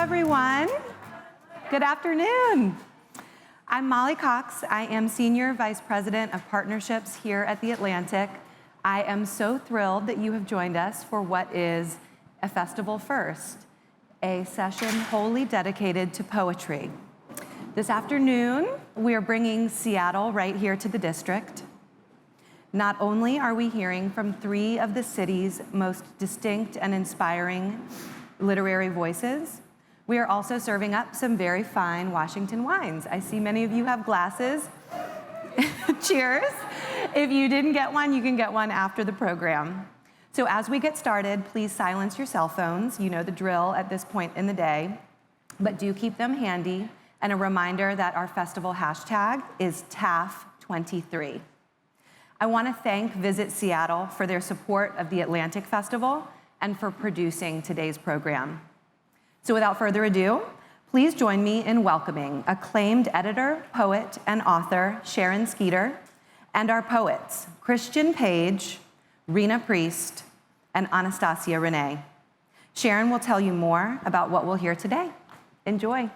everyone. Good afternoon. I'm Molly Cox. I am Senior Vice President of Partnerships here at the Atlantic. I am so thrilled that you have joined us for what is a festival first, a session wholly dedicated to poetry. This afternoon, we are bringing Seattle right here to the district. Not only are we hearing from three of the city's most distinct and inspiring literary voices, we are also serving up some very fine Washington wines. I see many of you have glasses. Cheers. If you didn't get one, you can get one after the program. So as we get started, please silence your cell phones. You know the drill at this point in the day, but do keep them handy. And a reminder that our festival hashtag is TAF23. I want to thank Visit Seattle for their support of the Atlantic Festival and for producing today's program. So without further ado, please join me in welcoming acclaimed editor, poet, and author Sharyn Skeeter, and our poets, Christian Page, Rena Priest, and Anastasia Renee. Sharyn will tell you more about what we'll hear today. Enjoy.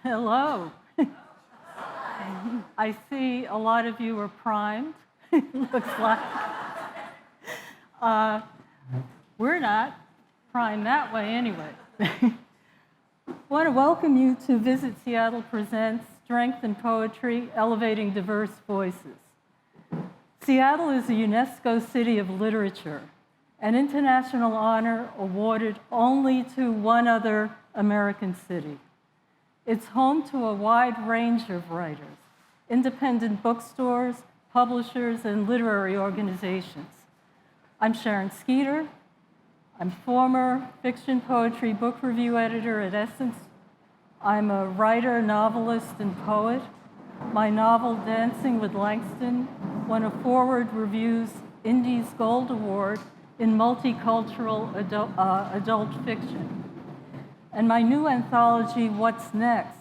Hello. I see a lot of you are primed. Looks like. We're not primed that way anyway. I want to welcome you to Visit Seattle Presents Strength in Poetry, Elevating Diverse Voices. Seattle is a UNESCO City of Literature, an international honor awarded only to one other American city. It's home to a wide range of writers, independent bookstores, publishers, and literary organizations. I'm Sharyn Skeeter. I'm former fiction, poetry, book review editor at Essence. I'm a writer, novelist, and poet. My novel, Dancing with Langston, won a Forward Review's Indies Gold Award in multicultural adult fiction. And my new anthology, What's Next?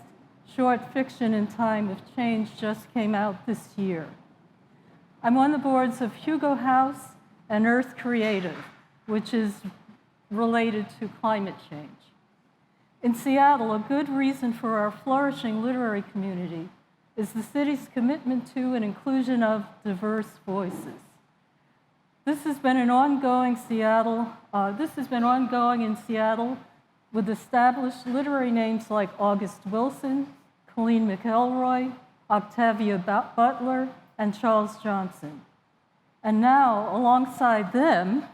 Short Fiction in Time of Change, just came out this year. I'm on the boards of Hugo House and Earth Creative, which is related to climate change. In Seattle, a good reason for our flourishing literary community is the city's commitment to and inclusion of diverse voices. This has been ongoing in Seattle with established literary names like August Wilson, Colleen McElroy, Octavia Butler, and Charles Johnson. And now, alongside them,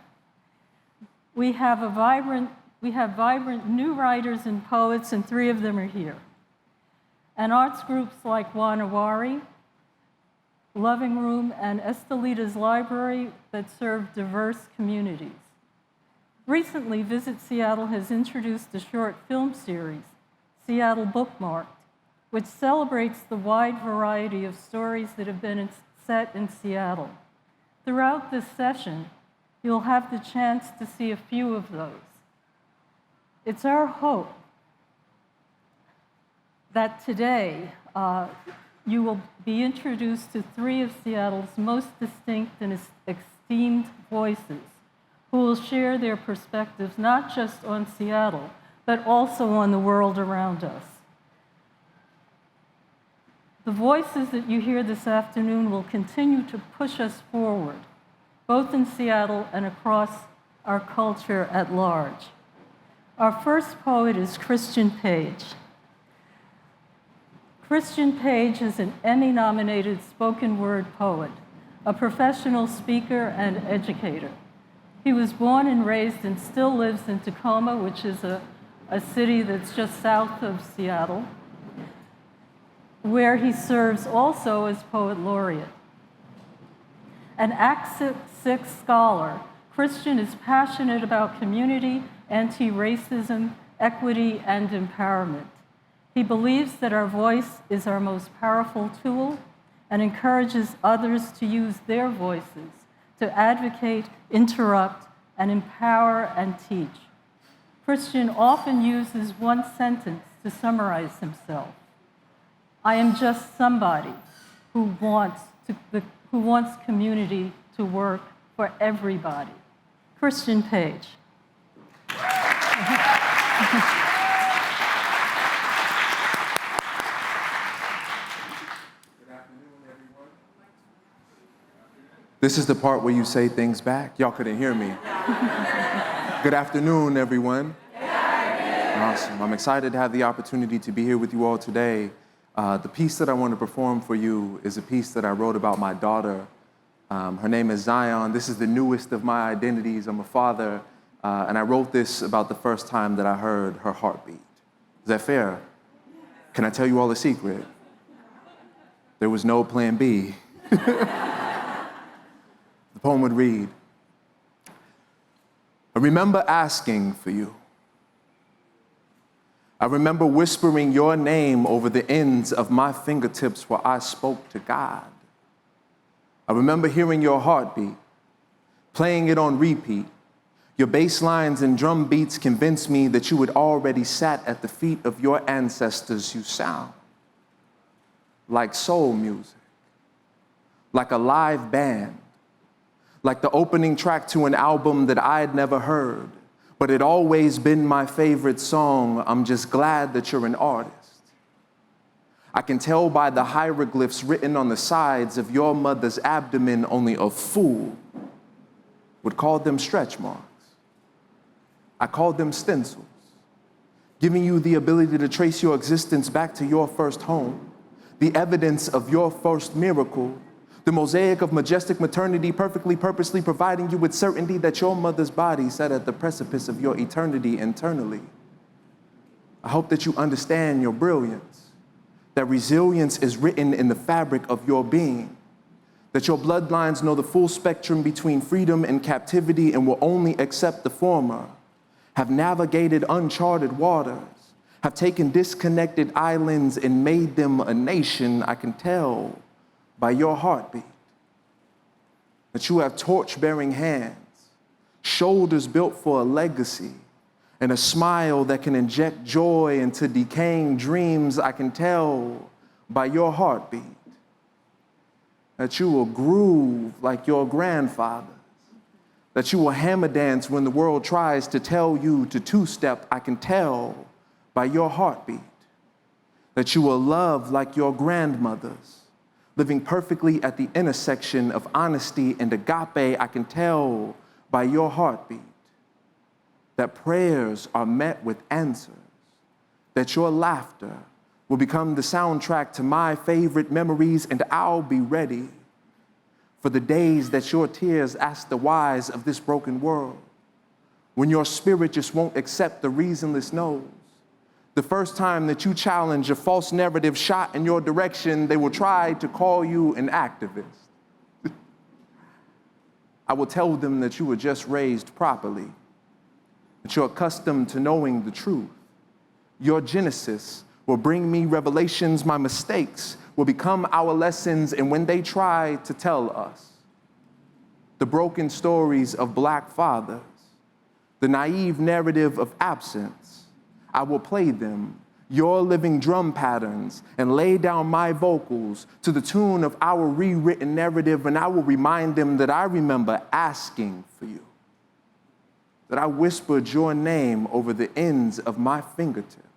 we have vibrant new writers and poets, and three of them are here. And arts groups like Wanawari, Loving Room, and Estelita's Library that serve diverse communities. Recently, Visit Seattle has introduced a short film series, Seattle Bookmarked, which celebrates the wide variety of stories that have been set in Seattle. Throughout this session, you'll have the chance to see a few of those. It's our hope that today you will be introduced to three of Seattle's most distinct and esteemed voices, who will share their perspectives not just on Seattle, but also on the world around us. The voices that you hear this afternoon will continue to push us forward, both in Seattle and across our culture at large. Our first poet is Christian Page. Christian Page is an Emmy-nominated spoken word poet, a professional speaker and educator. He was born and raised and still lives in Tacoma, which is a city that's just south of Seattle, where he serves also as poet laureate. An Act 6 scholar, Christian is passionate about community, anti-racism, equity, and empowerment. He believes that our voice is our most powerful tool and encourages others to use their voices to advocate, interrupt, and empower and teach. Christian often uses one sentence to summarize himself. I am just somebody who wants community to work for everybody. Christian Page. This is the part where you say things back. Y'all couldn't hear me. Good afternoon, everyone. Good afternoon. Awesome. I'm excited to have the opportunity to be here with you all today. The piece that I want to perform for you is a piece that I wrote about my daughter. Her name is Zion. This is the newest of my identities. I'm a father, and I wrote this about the first time that I heard her heartbeat. Is that fair? Can I tell you all a secret? There was no plan B. The poem would read, I remember asking for you. I remember whispering your name over the ends of my fingertips while I spoke to God. I remember hearing your heartbeat, playing it on repeat. Your bass lines and drum beats convinced me that you had already sat at the feet of your ancestors. You sound like soul music, like a live band, like the opening track to an album that I had never heard, but it always been my favorite song. I'm just glad that you're an artist. I can tell by the hieroglyphs written on the sides of your mother's abdomen, only a fool would call them stretch marks. I called them stencils, giving you the ability to trace your existence back to your first home, the evidence of your first miracle, the mosaic of majestic maternity, perfectly, purposely providing you with certainty that your mother's body sat at the precipice of your eternity internally. I hope that you understand your brilliance, that resilience is written in the fabric of your being, that your bloodlines know the full spectrum between freedom and captivity and will only accept the former, have navigated uncharted waters, have taken disconnected islands and made them a nation. I can tell by your heartbeat that you have torch-bearing hands, shoulders built for a legacy, and a smile that can inject joy into decaying dreams. I can tell by your heartbeat that you will groove like your grandfathers, that you will hammer dance when the world tries to tell you to two-step. I can tell by your heartbeat that you will love like your grandmothers, living perfectly at the intersection of honesty and agape. I can tell by your heartbeat that prayers are met with answers, that your laughter will become the soundtrack to my favorite memories, and I'll be ready for the days that your tears ask the whys of this broken world, when your spirit just won't accept the reasonless no's. The first time that you challenge a false narrative shot in your direction, they will try to call you an activist. I will tell them that you were just raised properly, that you're accustomed to knowing the truth. Your genesis will bring me revelations. My mistakes will become our lessons. And when they try to tell us the broken stories of Black fathers, the naive narrative of absence, I will play them, your living drum patterns, and lay down my vocals to the tune of our rewritten narrative, and I will remind them that I remember asking for you, that I whispered your name over the ends of my fingertips,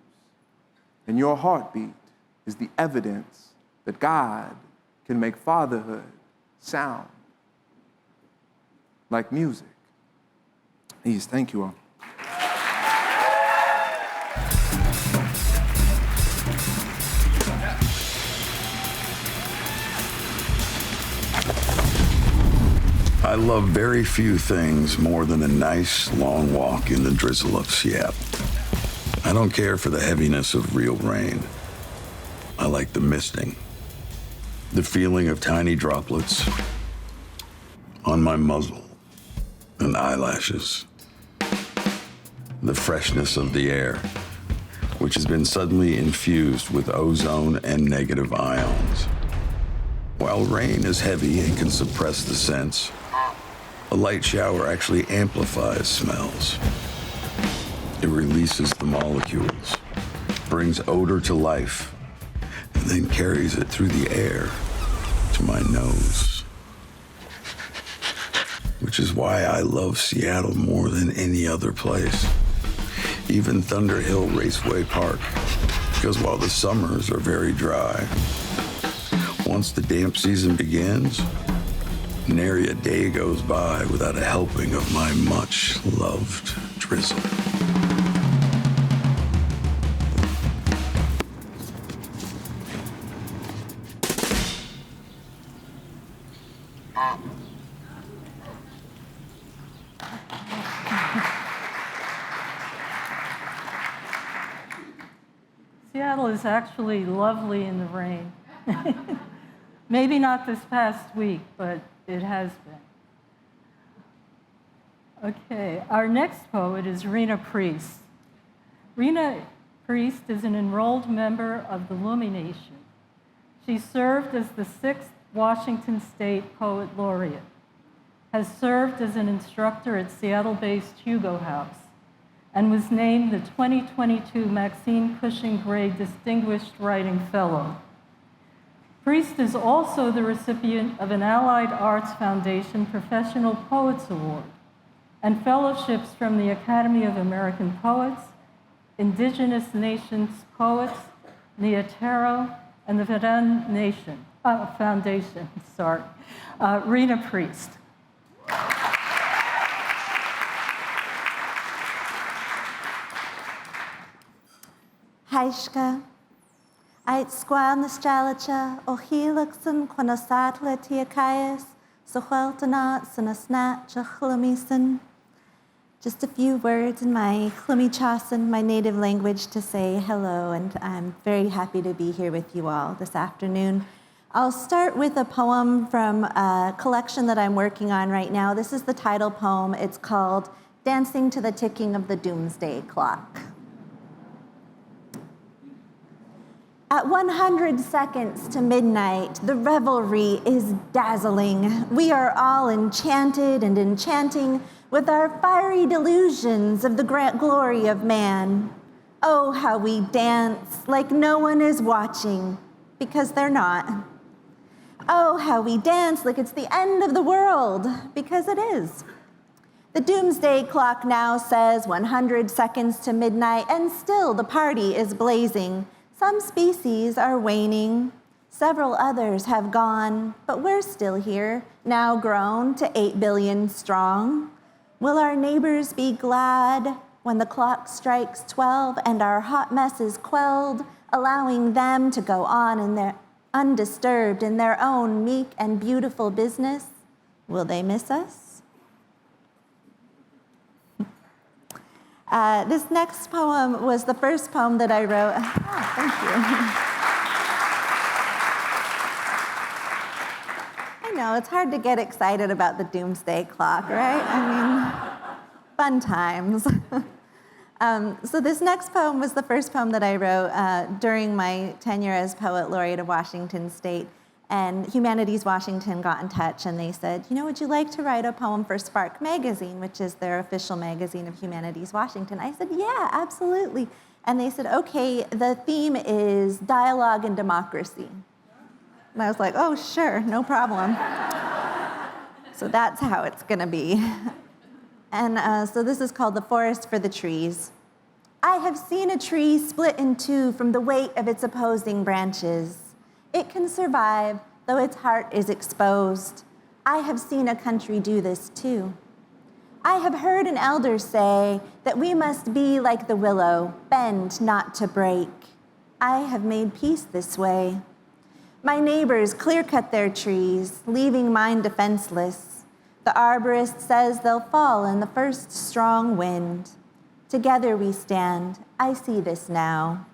and your heartbeat is the evidence that God can make fatherhood sound like music. Please, thank you all. I love very few things more than a nice, long walk in the drizzle of Seattle. I don't care for the heaviness of real rain. I like the misting, the feeling of tiny droplets on my muzzle and eyelashes, the freshness of the air, which has been suddenly infused with ozone and negative ions. While rain is heavy and can suppress the scents, a light shower actually amplifies smells. It releases the molecules, brings odor to life, and then carries it through the air to my nose. Which is why I love Seattle more than any other place. Even Thunder Hill Raceway Park, because while the summers are very dry, once the damp season begins, nary a day goes by without a helping of my much-loved drizzle. Seattle is actually lovely in the rain. Maybe not this past week, but it has been. Okay, our next poet is Rena Priest. Rena Priest is an enrolled member of the Lumi Nation. She served as the 6th Washington State Poet Laureate, has served as an instructor at Seattle-based Hugo House, and was named the 2022 Maxine Cushing Gray Distinguished Writing Fellow. Priest is also the recipient of an Allied Arts Foundation Professional Poets Award and fellowships from the Academy of American Poets, Indigenous Nations Poets, Neotero, and the Foundation. Rena Priest. Haishka, ait squan the Seattleite o helixen quan a Seattleite Tiakaias, so weltanat san a snatch a chlamisen. Just a few words in my Chlumichasan, my native language, to say hello, and I'm very happy to be here with you all this afternoon. I'll start with a poem from a collection that I'm working on right now. This is the title poem. It's called Dancing to the Ticking of the Doomsday Clock. At 100 seconds to midnight, the revelry is dazzling. We are all enchanted and enchanting with our fiery delusions of the great glory of man. Oh, how we dance like no one is watching, because they're not. Oh, how we dance like it's the end of the world, because it is. The doomsday clock now says 100 seconds to midnight, and still the party is blazing. Some species are waning, several others have gone, but we're still here, now grown to 8 billion strong. Will our neighbors be glad when the clock strikes 12 and our hot mess is quelled, allowing them to go on in their undisturbed in their own meek and beautiful business? Will they miss us? This next poem was the first poem that I wrote. Oh, thank you. I know, it's hard to get excited about the doomsday clock, right? I mean, fun times. So this next poem was the first poem that I wrote during my tenure as Poet Laureate of Washington State. And Humanities Washington got in touch and they said, you know, would you like to write a poem for Spark Magazine, which is their official magazine of Humanities Washington? I said, yeah, absolutely. And they said, okay, the theme is dialogue and democracy. And I was like, oh, sure, no problem. So that's how it's gonna be. And so this is called The Forest for the Trees. I have seen a tree split in two from the weight of its opposing branches. It can survive, though its heart is exposed. I have seen a country do this too. I have heard an elder say that we must be like the willow, bend not to break. I have made peace this way. My neighbors clear-cut their trees, leaving mine defenseless. The arborist says they'll fall in the first strong wind. Together we stand. I see this now.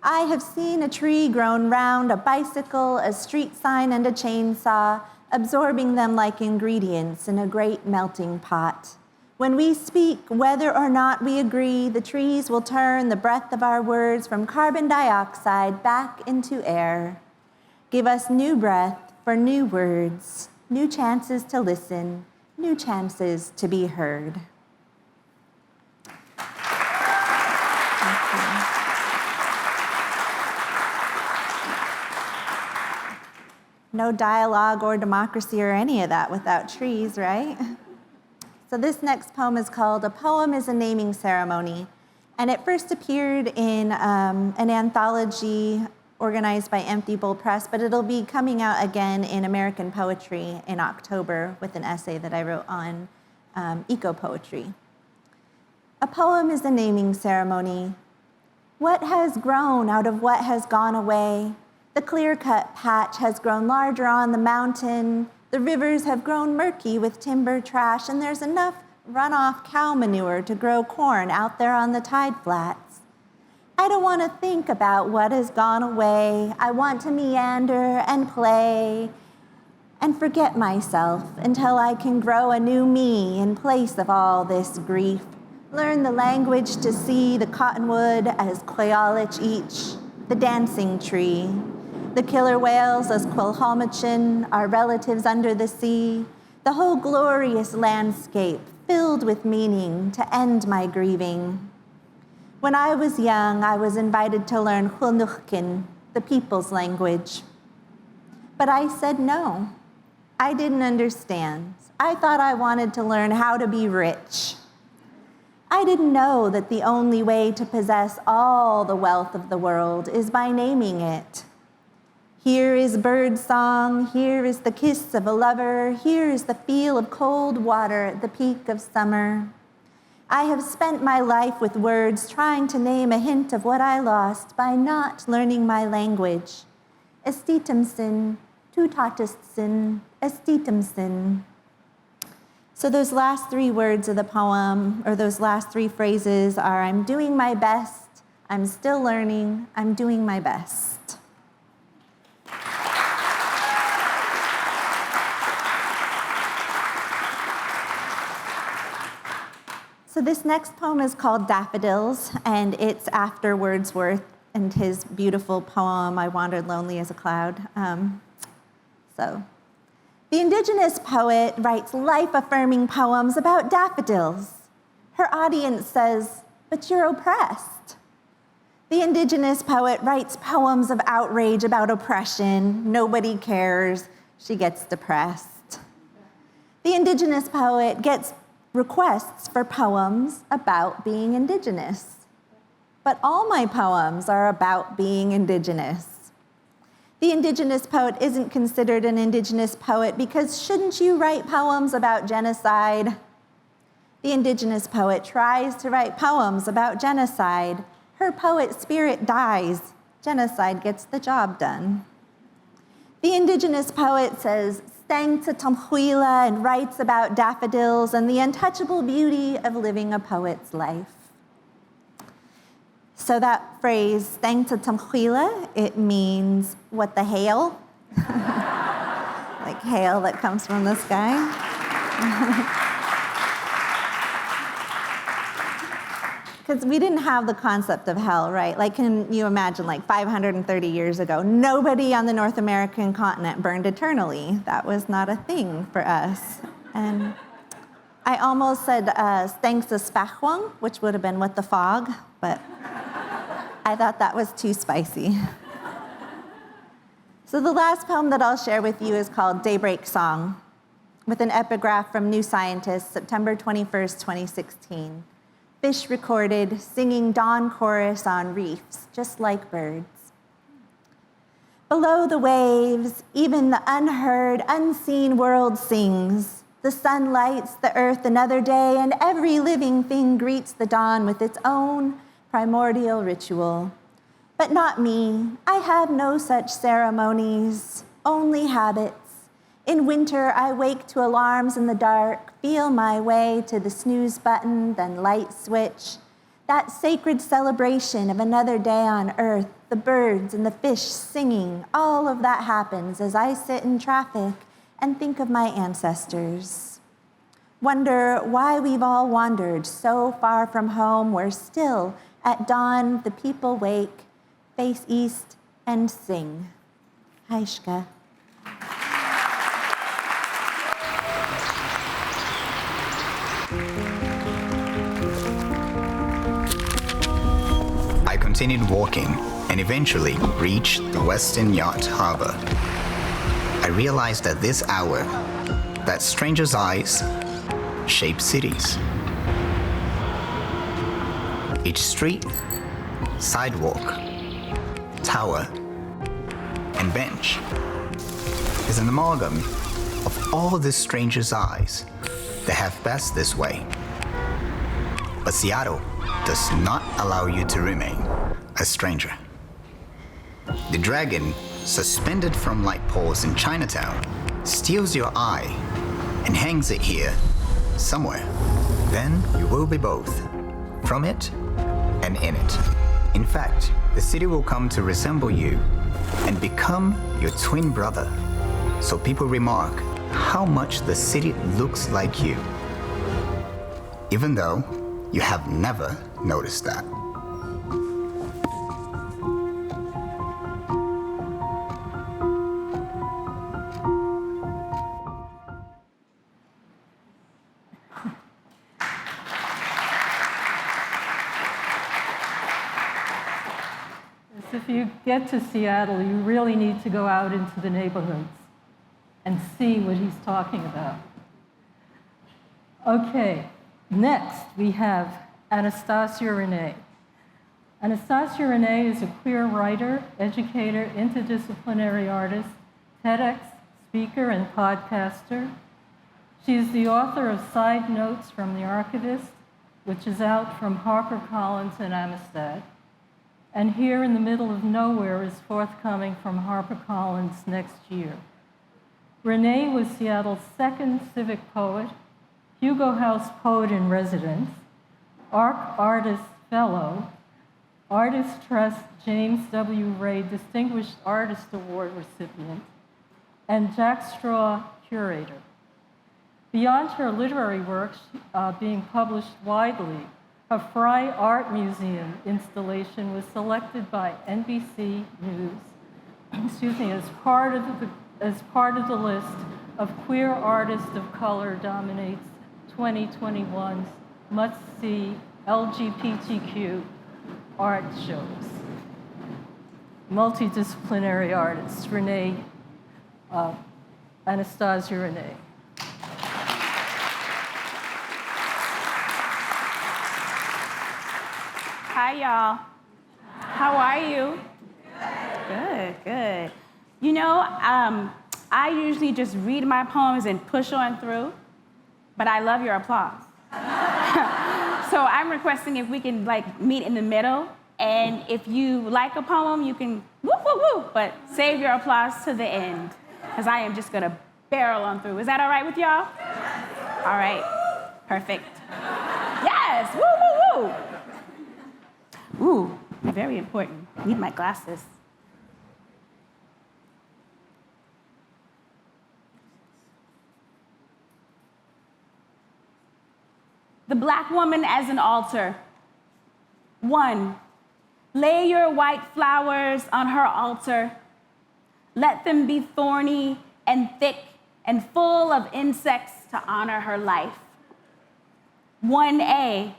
I have seen a tree grown round a bicycle, a street sign, and a chainsaw, absorbing them like ingredients in a great melting pot. When we speak, whether or not we agree, the trees will turn the breath of our words from carbon dioxide back into air. Give us new breath for new words, new chances to listen, new chances to be heard. No dialogue or democracy or any of that without trees, right? So this next poem is called A Poem is a Naming Ceremony, and it first appeared in an anthology organized by Empty Bowl Press, but it'll be coming out again in American Poetry in October with an essay that I wrote on eco-poetry. A poem is a naming ceremony. What has grown out of what has gone away? The clear-cut patch has grown larger on the mountain. The rivers have grown murky with timber trash, and there's enough runoff cow manure to grow corn out there on the tide flats. I don't want to think about what has gone away. I want to meander and play and forget myself until I can grow a new me in place of all this grief. Learn the language to see the cottonwood as Quayalich each, the dancing tree. The killer whales as Quilhalmachin, our relatives under the sea, the whole glorious landscape filled with meaning to end my grieving. When I was young, I was invited to learn Quilnuchkin, the people's language. But I said no. I didn't understand. I thought I wanted to learn how to be rich. I didn't know that the only way to possess all the wealth of the world is by naming it. Here is bird song, here is the kiss of a lover, here is the feel of cold water at the peak of summer. I have spent my life with words trying to name a hint of what I lost by not learning my language. Estitimsin, tutatissin, estitimsin. So those last three words of the poem, or those last three phrases are, I'm doing my best, I'm still learning, I'm doing my best. So this next poem is called Daffodils, and it's after Wordsworth and his beautiful poem, I Wandered Lonely as a Cloud. The Indigenous poet writes life-affirming poems about daffodils. Her audience says, but you're oppressed. The Indigenous poet writes poems of outrage about oppression. Nobody cares. She gets depressed. The Indigenous poet gets requests for poems about being Indigenous. But all my poems are about being Indigenous. The Indigenous poet isn't considered an Indigenous poet because shouldn't you write poems about genocide? The Indigenous poet tries to write poems about genocide. Her poet spirit dies. Genocide gets the job done. The Indigenous poet says, sang to Tamhuila and writes about daffodils and the untouchable beauty of living a poet's life. So that phrase, sang to Tamhuila, it means what the hail, like hail that comes from the sky. Because we didn't have the concept of hell, right? Like, can you imagine, like 530 years ago, nobody on the North American continent burned eternally. That was not a thing for us. And I almost said stank sa spachwang, which would have been what the fog, but I thought that was too spicy. So the last poem that I'll share with you is called Daybreak Song, with an epigraph from New Scientist, September 21st, 2016. Fish recorded, singing dawn chorus on reefs, just like birds. Below the waves, even the unheard, unseen world sings. The sun lights the earth another day, and every living thing greets the dawn with its own primordial ritual. But not me. I have no such ceremonies, only habits. In winter, I wake to alarms in the dark, feel my way to the snooze button, then light switch. That sacred celebration of another day on earth, the birds and the fish singing, all of that happens as I sit in traffic and think of my ancestors. Wonder why we've all wandered so far from home where still at dawn the people wake, face east and sing. Haishka. I continued walking and eventually reached the Western Yacht Harbor. I realized at this hour that strangers' eyes shape cities. Each street, sidewalk, tower, and bench is an amalgam of all the strangers' eyes that have passed this way. But Seattle does not allow you to remain a stranger. The dragon, suspended from light poles in Chinatown, steals your eye and hangs it here somewhere. Then you will be both, from it and in it. In fact, the city will come to resemble you and become your twin brother. So people remark how much the city looks like you, even though you have never noticed that. If you get to Seattle, you really need to go out into the neighborhoods and see what he's talking about. Okay, next we have Anastasia Renee. Anastasia Renee is a queer writer, educator, interdisciplinary artist, TEDx speaker, and podcaster. She is the author of Side Notes from the Archivist, which is out from HarperCollins and Amistad. And Here in the Middle of Nowhere is forthcoming from HarperCollins next year. Renee was Seattle's second civic poet, Hugo House Poet in Residence, ARC Artist Fellow, Artist Trust James W. Ray Distinguished Artist Award recipient, and Jack Straw Curator. Beyond her literary works being published widely, her Fry Art Museum installation was selected by NBC News, as part of the list of Queer Artists of Color Dominates 2021's must-see LGBTQ art shows. Multidisciplinary artist, Anastasia Renee. Hi, y'all. How are you? Good, good. You know, I usually just read my poems and push on through, but I love your applause. So I'm requesting if we can meet in the middle, and if you like a poem, you can woo, woo, woo, but save your applause to the end, because I am just gonna barrel on through. Is that all right with y'all? All right, perfect. Yes, woo, woo, woo. Ooh, very important. Need my glasses. The Black woman as an altar. 1, lay your white flowers on her altar. Let them be thorny and thick and full of insects to honor her life. 1A,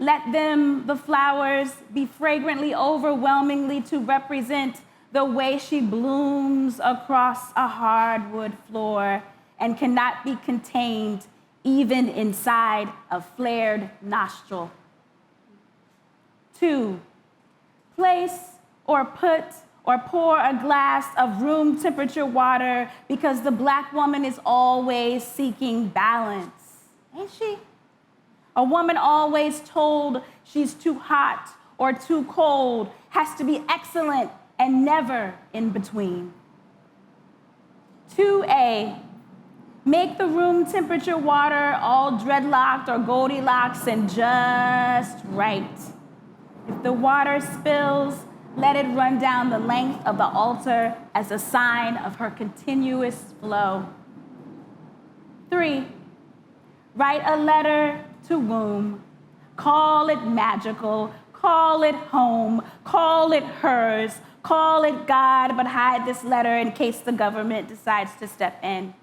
let them, the flowers, be fragrantly overwhelmingly to represent the way she blooms across a hardwood floor and cannot be contained even inside a flared nostril. 2, place or put or pour a glass of room temperature water because the Black woman is always seeking balance, ain't she? A woman always told she's too hot or too cold has to be excellent and never in between. 2A, make the room temperature water all dreadlocked or Goldilocks and just right. If the water spills, let it run down the length of the altar as a sign of her continuous flow. 3, write a letter to womb. Call it magical, call it home, call it hers, call it God, but hide this letter in case the government decides to step in.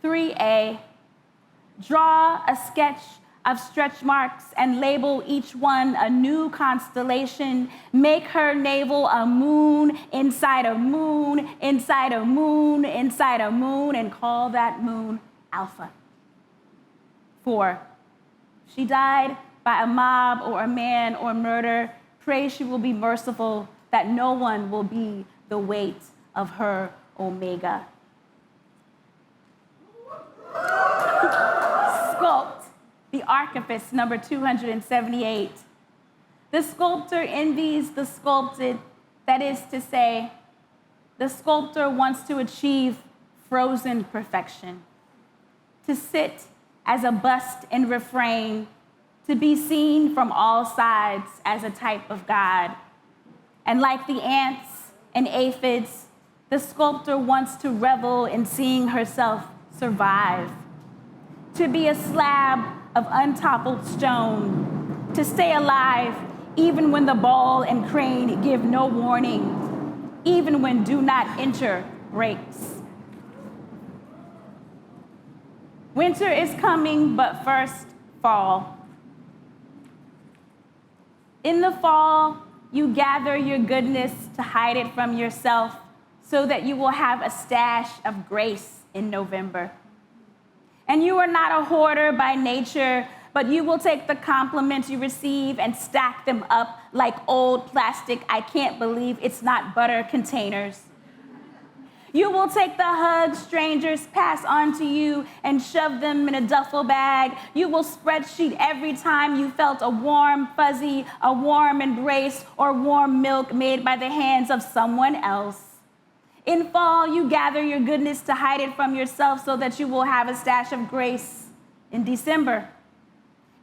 3A, draw a sketch of stretch marks and label each one a new constellation. Make her navel a moon inside a moon, inside a moon, inside a moon, and call that moon Alpha. 4, she died by a mob or a man or murder. Pray she will be merciful, that no one will be the weight of her Omega. Sculpt, the archivist, number 278. The sculptor envies the sculpted, that is to say, the sculptor wants to achieve frozen perfection, to sit as a bust in refrain, to be seen from all sides as a type of God. And like the ants and aphids, the sculptor wants to revel in seeing herself survive, to be a slab of untoppled stone, to stay alive even when the ball and crane give no warning, even when do not enter breaks. Winter is coming, but first, fall. In the fall, you gather your goodness to hide it from yourself so that you will have a stash of grace in November. And you are not a hoarder by nature, but you will take the compliments you receive and stack them up like old plastic, I can't believe it's not butter containers. You will take the hugs strangers pass on to you and shove them in a duffel bag. You will spreadsheet every time you felt a warm fuzzy, a warm embrace, or warm milk made by the hands of someone else. In fall, you gather your goodness to hide it from yourself so that you will have a stash of grace in December.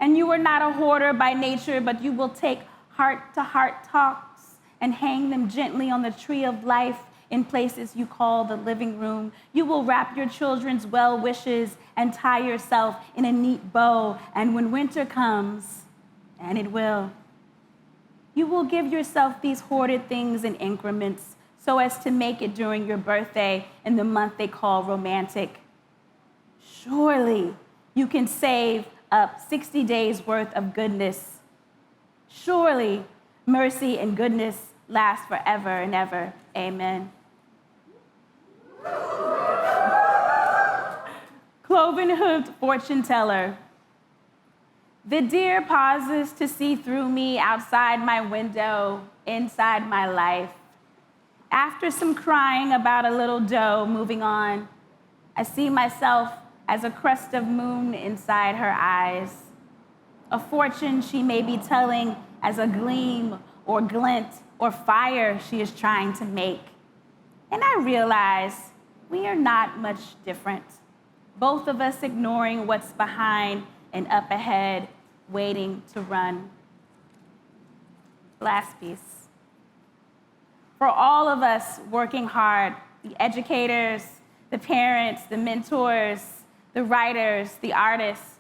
And you are not a hoarder by nature, but you will take heart-to-heart talks and hang them gently on the tree of life in places you call the living room. You will wrap your children's well wishes and tie yourself in a neat bow. And when winter comes, and it will, you will give yourself these hoarded things in increments so as to make it during your birthday in the month they call romantic. Surely you can save up 60 days worth of goodness. Surely mercy and goodness last forever and ever. Amen. Cloven-hoofed fortune teller. The deer pauses to see through me outside my window, inside my life. After some crying about a little doe moving on, I see myself as a crust of moon inside her eyes. A fortune she may be telling as a gleam or glint or fire she is trying to make. And I realize we are not much different. Both of us ignoring what's behind and up ahead, waiting to run. Last piece. For all of us working hard, the educators, the parents, the mentors, the writers, the artists,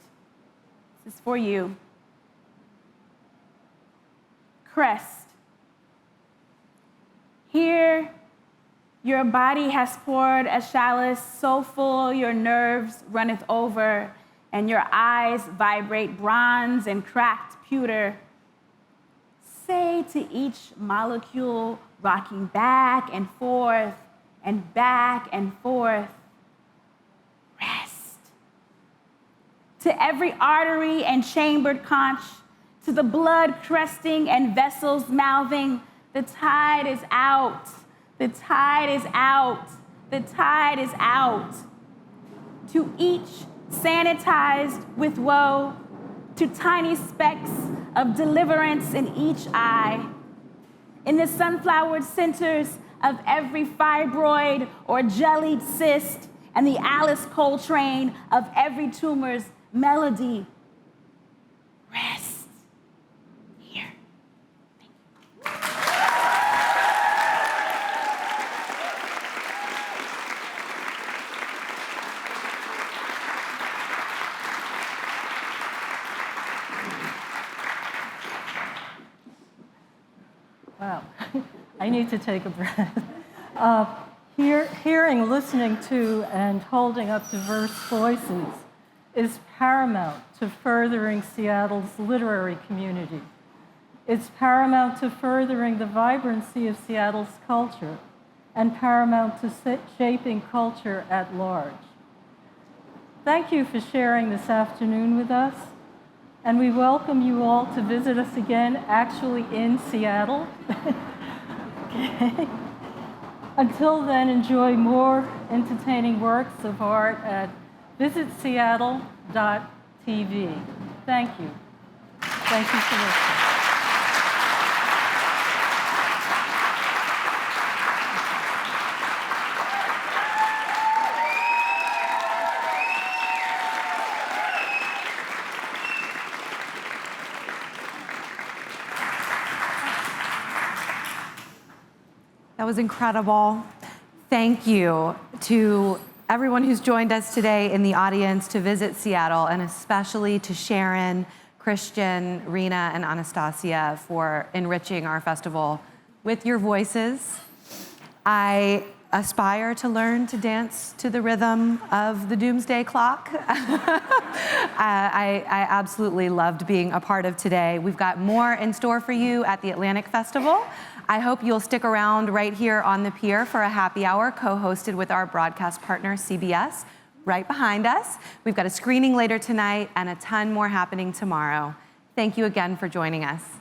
this is for you. Crest. Here, your body has poured a chalice so full your nerves runneth over, and your eyes vibrate bronze and cracked pewter. Say to each molecule rocking back and forth, rest. To every artery and chambered conch, to the blood cresting and vessels mouthing, the tide is out, the tide is out, the tide is out. To each sanitized with woe, to tiny specks of deliverance in each eye, in the sunflowered centers of every fibroid or jellied cyst, and the Alice Coltrane of every tumor's melody. Rest here. Thank you. Wow, I need to take a breath. Hearing, listening to, and holding up diverse voices is paramount to furthering Seattle's literary community. It's paramount to furthering the vibrancy of Seattle's culture and paramount to shaping culture at large. Thank you for sharing this afternoon with us, and we welcome you all to visit us again, actually in Seattle. Okay. Until then, enjoy more entertaining works of art at visitseattle.tv. Thank you. Thank you for listening. That was incredible. Thank you to everyone who's joined us today in the audience to visit Seattle, and especially to Sharon, Christian, Rena, and Anastasia for enriching our festival with your voices. I aspire to learn to dance to the rhythm of the doomsday clock. I absolutely loved being a part of today. We've got more in store for you at the Atlantic Festival. I hope you'll stick around right here on the pier for a happy hour co-hosted with our broadcast partner, CBS, right behind us. We've got a screening later tonight and a ton more happening tomorrow. Thank you again for joining us.